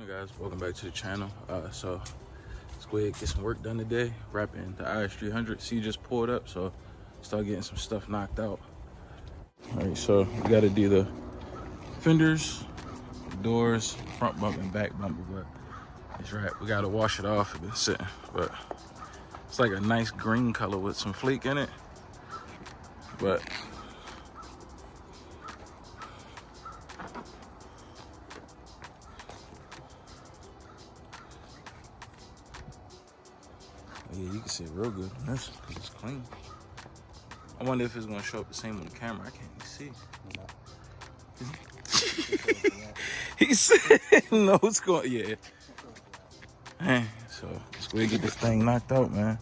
morning, guys. Welcome back to the channel. So let's go ahead and get some work done today. Wrapping the IS300. See, just pulled up, so start getting some stuff knocked out. All right, so we got to do the fenders, doors, front bumper and back bumper, but it's right. We got to wash it off. It's been sitting, but it's like a nice green color with some flake in it, but yeah, you can see it real good on this because it's clean. I wonder if it's gonna show up the same on the camera. I can't even see. He said, no, it's going, yeah. Man, so let's go ahead and get this thing knocked out, man.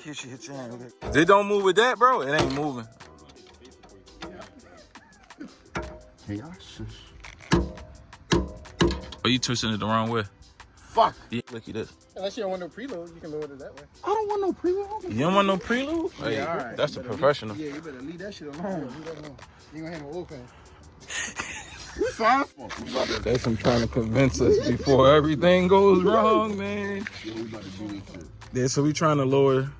If it don't move with that, bro, it ain't moving. Hey, Oh, you twisting it the wrong way. fuck. Yeah, look at this. Unless you don't want no preload, you can load it that way. I don't want no preload. You don't want no preload? Yeah, Hey, all right. that's a professional. Yeah, you better leave that shit alone. Leave that alone. You ain't gonna have no oil pan. We fine. That's him trying to convince us before everything goes wrong, man. Yeah, we about to do this shit. Yeah, so we trying to lower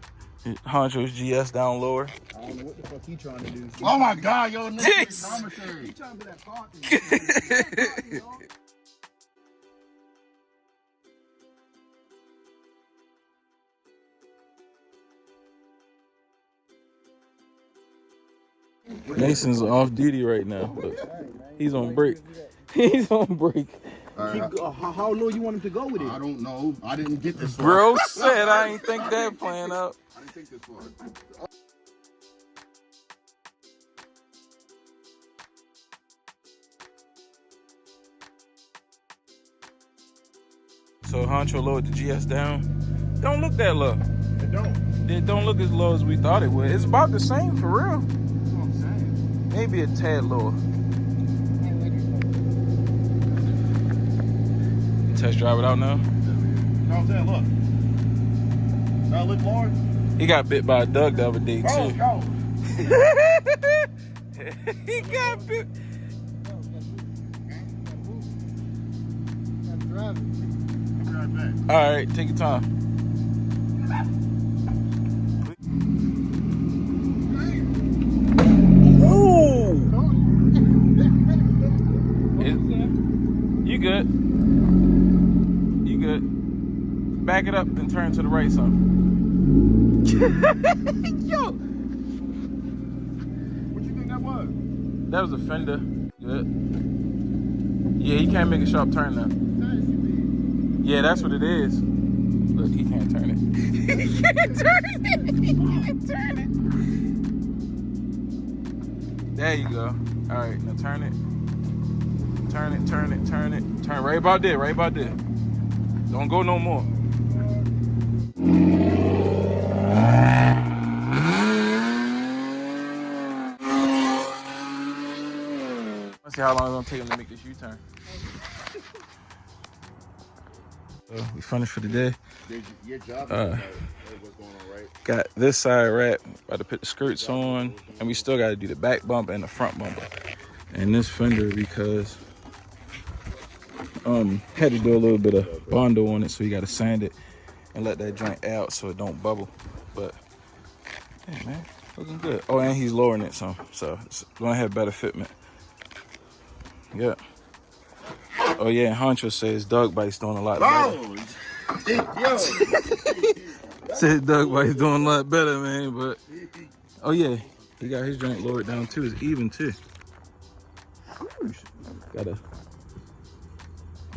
Honcho's GS down lower. I don't know what the fuck he trying to do. Oh my god, yo, nigga. Dicks. He trying to be that parking. Mason's off duty right now. Look, he's on break. He's on break. How low you want him to go with it? I don't know. I didn't get this far. Bro said I ain't think that plan up. I didn't think this far. So Honcho lowered the GS down. Don't look that low. It don't. It don't look as low as we thought it would. It's about the same for real. That's what I'm saying. Maybe a tad lower. Test drive it out now. You know what I'm saying? Look. Now look more. He got bit by a Doug the other day Bro, too. yo. He got bit. Drive it. I'll be right back. All right, take your time. Ooh. You good? You good? Back it up and turn to the right some. Yo, What you think that was? that was a Fender. Good. Yeah, he can't make a sharp turn now. Yeah, that's what it is. Look, he can't turn it. He can't turn it. He can't turn it. There you go. All right, now turn it. Turn it, turn it, turn it. Turn right about there, right about there. Don't go no more. Let's see how long it's gonna take him to make this U-turn. So we finished for the day. Your job what's going on, right? Got this side wrapped, about to put the skirts on, and we still got to do the back bumper and the front bumper. And this fender, because had to do a little bit of Bondo on it, so you got to sand it and let that joint out so it don't bubble. But yeah, man, looking good. Oh, and he's lowering it some, so it's gonna have better fitment. Yeah. Oh yeah, and Honcho says Doug Bite's doing a lot better. Yo. Said Doug Bite's doing a lot better, man. But oh yeah, he got his joint lowered down too. It's even too. Gotta.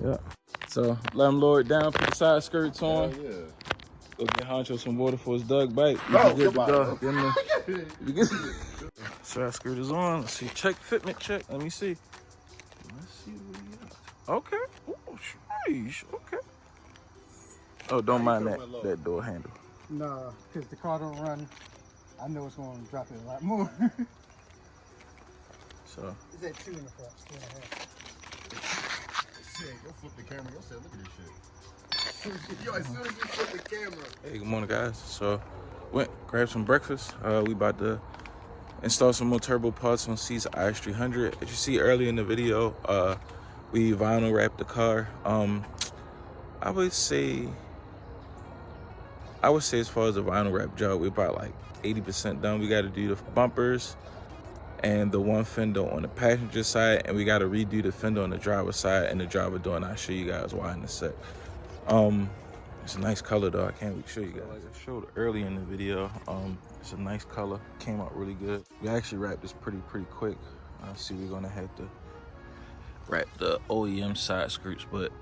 Yeah. So let him lower it down. Put the side skirts on. Yeah. Go get Honcho some water for his Doug Bite. Oh, Good to come go. on. Get him side skirt is on. Let's see. Check fitment check. Let me see. Let's see what he got. Okay. Oh, sheesh. Okay. Oh, don't mind that door handle. Nah, because the car don't run. I know it's going to drop it a lot more. So. It's at 2 in the front, 2.5. Shit, go flip the camera. Yo said, look at this shit. Yo, as soon as you put the camera. Hey, good morning, guys. So, went grabbed some breakfast. We about to install some more turbo parts on C's IS300. As you see earlier in the video, we vinyl wrapped the car. I would say as far as the vinyl wrap job, we're about like 80% done. We got to do the bumpers and the one fender on the passenger side, and we got to redo the fender on the driver's side and the driver door, and I'll show you guys why in a sec. It's a nice color though. I can't wait to show you guys. Like I showed earlier in the video, it's a nice color. Came out really good. We actually wrapped this pretty quick. See, we're gonna have to wrap the OEM side skirts, but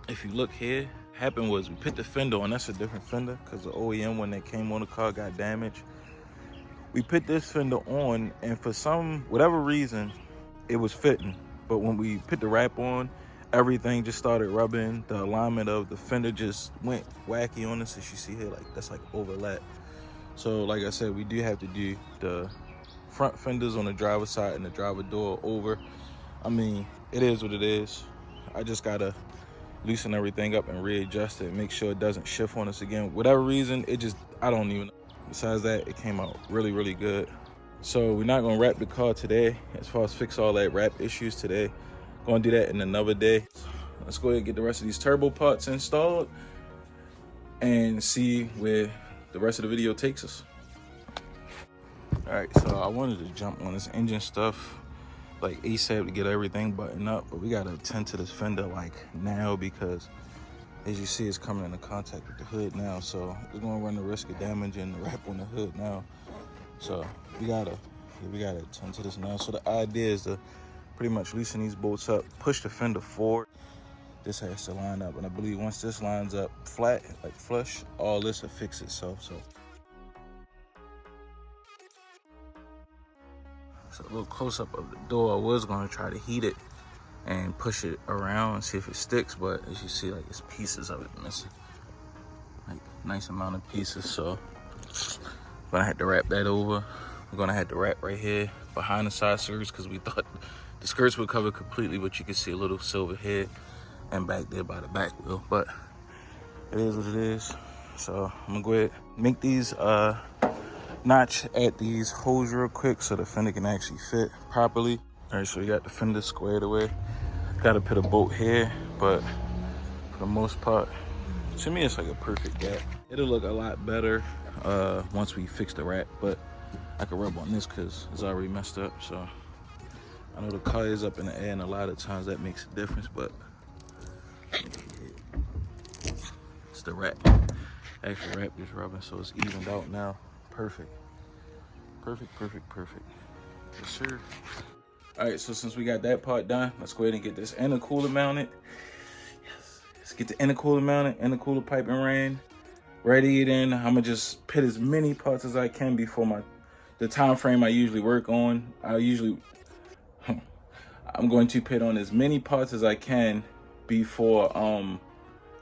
if you look here, happened was we put the fender on. That's a different fender because the OEM one that came on the car got damaged. We put this fender on, and for whatever reason, it was fitting. But when we put the wrap on, everything just started rubbing. The alignment of the fender just went wacky on us. As you see here, like that's like overlap. So like I said, we do have to do the front fenders on the driver's side and the driver door over. I mean, it is what it is. I just gotta loosen everything up and readjust it, make sure it doesn't shift on us again. Whatever reason, I don't even know. Besides that, it came out really good. So we're not gonna wrap the car today, as far as fix all that wrap issues today. Gonna do that in another day. Let's go ahead and get the rest of these turbo parts installed and see where the rest of the video takes us. All right, so I wanted to jump on this engine stuff like ASAP to get everything buttoned up, but we gotta attend to this fender like now, because as you see, it's coming into contact with the hood now, so it's gonna run the risk of damaging the wrap on the hood now. So we gotta attend to this now. So the idea is to pretty much loosen these bolts up, push the fender forward. This has to line up, and I believe once this lines up flat, like flush, all this will fix itself. So a little close up of the door. I was gonna try to heat it and push it around and see if it sticks, but as you see, like, it's pieces of it missing, like nice amount of pieces. So I'm gonna have to wrap that over. We're gonna have to wrap right here behind the side skirts, because we thought the skirts would cover completely, but you can see a little silver head and back there by the back wheel. But it is what it is. So I'm gonna go ahead and make these notch at these holes real quick so the fender can actually fit properly. All right, so we got the fender squared away. Got to put a bolt here, but for the most part, to me, it's like a perfect gap. It'll look a lot better once we fix the wrap, but I can rub on this because it's already messed up. So I know the car is up in the air, and a lot of times that makes a difference, but it's the wrap. Actually, wrap just rubbing, so it's evened out now. Perfect. Yes, sir. All right, so since we got that part done, let's go ahead and get this intercooler mounted. Yes, let's get the intercooler mounted, intercooler pipe and ran. Ready it in. I'm gonna just put as many parts as I can before the time frame I usually work on. I'm going to put on as many parts as I can before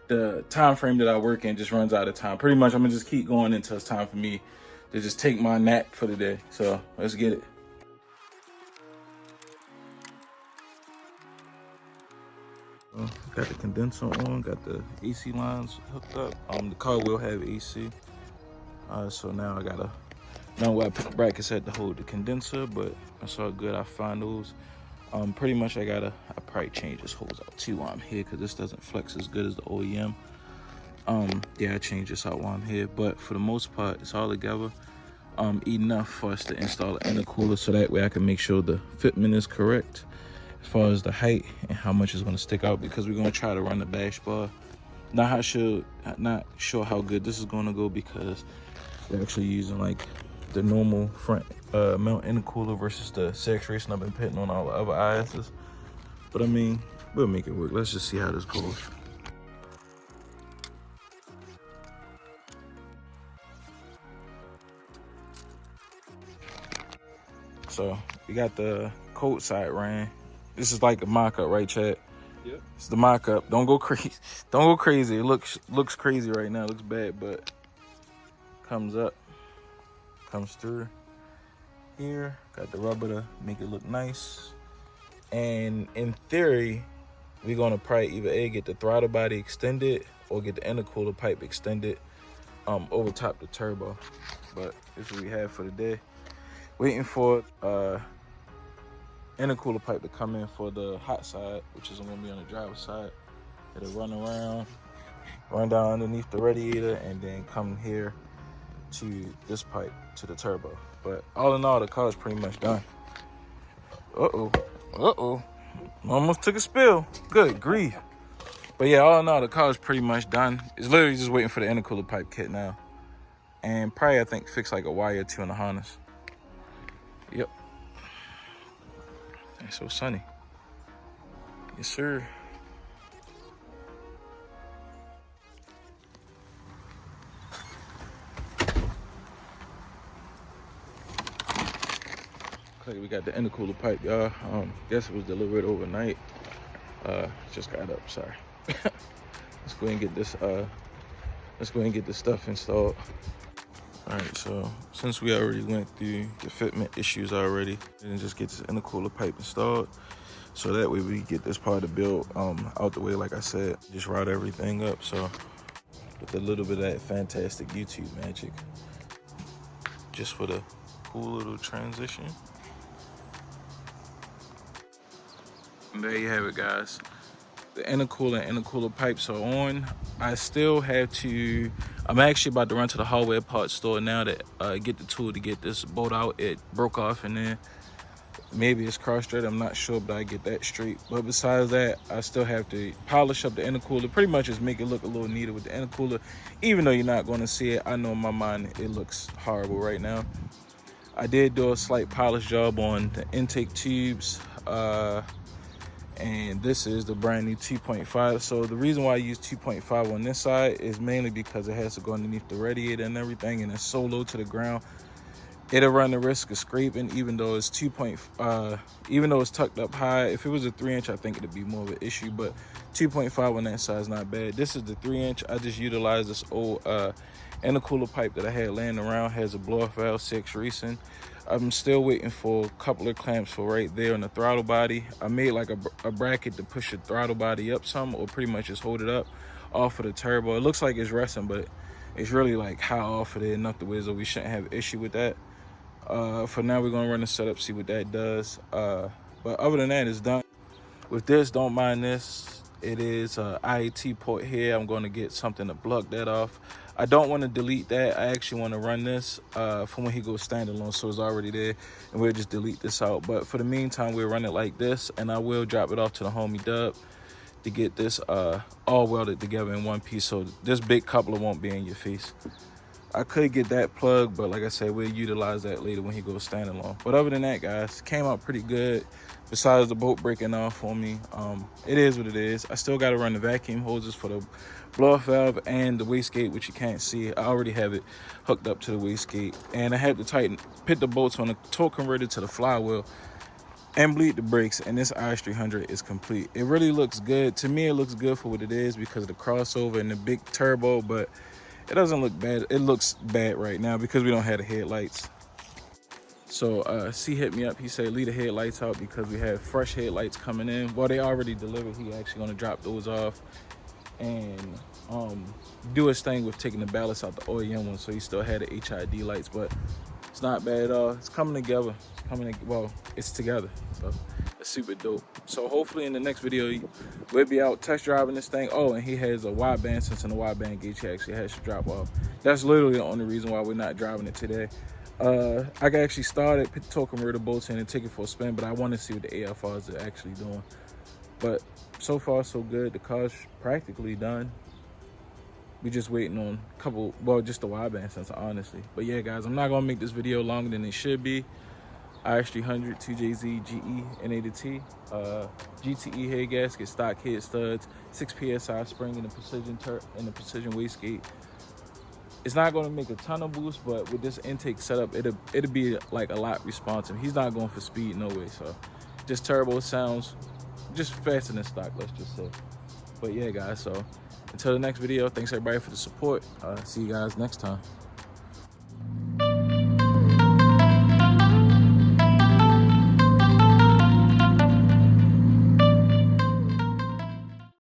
the time frame that I work in just runs out of time. Pretty much, I'm gonna just keep going until it's time for me to just take my nap for the day. So let's get it. Got the condenser on, got the AC lines hooked up. The car will have AC. So now I gotta, I put brackets at to hold the condenser, but that's all good. I find those. Pretty much I probably change this hose out too while I'm here, because this doesn't flex as good as the OEM. Yeah, I changed this out while I'm here, but for the most part, it's all together. Enough for us to install an intercooler, so that way I can make sure the fitment is correct as far as the height and how much is going to stick out, because we're going to try to run the bash bar. Not sure how good this is going to go, because we're actually using like the normal front mount intercooler versus the saturation I've been putting on all the other ISs. But I mean, we'll make it work. Let's just see how this goes. So we got the coat side ran. This is like a mock-up, right, Chad? Yep. It's the mock-up. Don't go crazy. Don't go crazy. It looks crazy right now. It looks bad, but comes up, comes through here. Got the rubber to make it look nice. And in theory, we're gonna probably either get the throttle body extended or get the intercooler pipe extended over top the turbo. But this is what we have for the day. Waiting for intercooler pipe to come in for the hot side, which is going to be on the driver's side. It'll run around, run down underneath the radiator, and then come here to this pipe to the turbo. But all in all, the car is pretty much done. Almost took a spill. Good grief. But yeah, all in all, the car is pretty much done. It's literally just waiting for the intercooler pipe kit now. And probably, I think, fix like a wire or two in the harness. Yep. It's so sunny. Yes, sir. We got the intercooler pipe, y'all. Guess it was delivered overnight. Just got up, sorry. Let's go ahead and get this stuff installed. All right, so since we already went through the fitment issues already, and just get this intercooler pipe installed, so that way we get this part of the build out the way. Like I said, just route everything up. So with a little bit of that fantastic YouTube magic, just for the cool little transition. And there you have it, guys. The intercooler and intercooler pipes are on. I still have to, I'm actually about to run to the hardware parts store now to get the tool to get this bolt out. It broke off in there. Maybe it's cross-threaded, I'm not sure, but I get that straight. But besides that, I still have to polish up the intercooler. Pretty much just make it look a little neater with the intercooler. Even though you're not going to see it, I know in my mind it looks horrible right now. I did do a slight polish job on the intake tubes. And this is the brand new 2.5. So the reason why I use 2.5 on this side is mainly because it has to go underneath the radiator and everything, and it's so low to the ground, it'll run the risk of scraping. Even though it's even though it's tucked up high. If it was a 3-inch, I think it'd be more of an issue, but 2.5 on that side is not bad. This is the 3-inch. I just utilized this old intercooler pipe that I had laying around. Has a blow-off valve, 6 racing. I'm still waiting for a couple of clamps for right there on the throttle body. I made like a bracket to push the throttle body up some, or pretty much just hold it up off of the turbo. It looks like it's resting, but it's really like high off of it enough to where we shouldn't have issue with that. For now, we're gonna run the setup, see what that does. But other than that, it's done. With this, don't mind this. It is a IAT port here. I'm gonna get something to plug that off. I don't want to delete that. I actually want to run this for when he goes standalone, so it's already there, and we'll just delete this out. But for the meantime, we'll run it like this, and I will drop it off to the homie Dub to get this all welded together in one piece, so this big coupler won't be in your face. I could get that plugged, but like I said, we'll utilize that later when he goes standalone. But other than that, guys, came out pretty good. Besides the bolt breaking off for me, it is what it is. I still got to run the vacuum hoses for the blow-off valve and the wastegate, which you can't see. I already have it hooked up to the wastegate, and I had to put the bolts on the torque converter to the flywheel and bleed the brakes, and this IS300 is complete. It really looks good. To me, it looks good for what it is because of the crossover and the big turbo, but it doesn't look bad. It looks bad right now because we don't have the headlights. So C hit me up. He said leave the headlights out because we have fresh headlights coming in. Well, they already delivered. He actually gonna drop those off and do his thing with taking the ballast out the OEM one, so he still had the HID lights, but it's not bad at all. It's coming together. Well, it's together, so it's super dope. So hopefully in the next video we'll be out test driving this thing. Oh, and he has a wideband. Since in the wideband gauge he actually has to drop off. That's literally the only reason why we're not driving it today. I can actually start it, put the torque converter bolts in and take it for a spin, but I want to see what the AFRs are actually doing. But so far so good. The car's practically done. We just waiting on a couple, well, just the wideband sensor, honestly. But yeah, guys, I'm not gonna make this video longer than it should be. IS300, 2JZ, GE, N80T, GTE head gasket, stock head studs, 6 PSI spring in the precision wastegate. It's not going to make a ton of boost, but with this intake setup, it'll be like a lot responsive. He's not going for speed, no way. So just turbo sounds just faster than stock, let's just say. But yeah, guys, so until the next video, thanks everybody for the support. See you guys next time.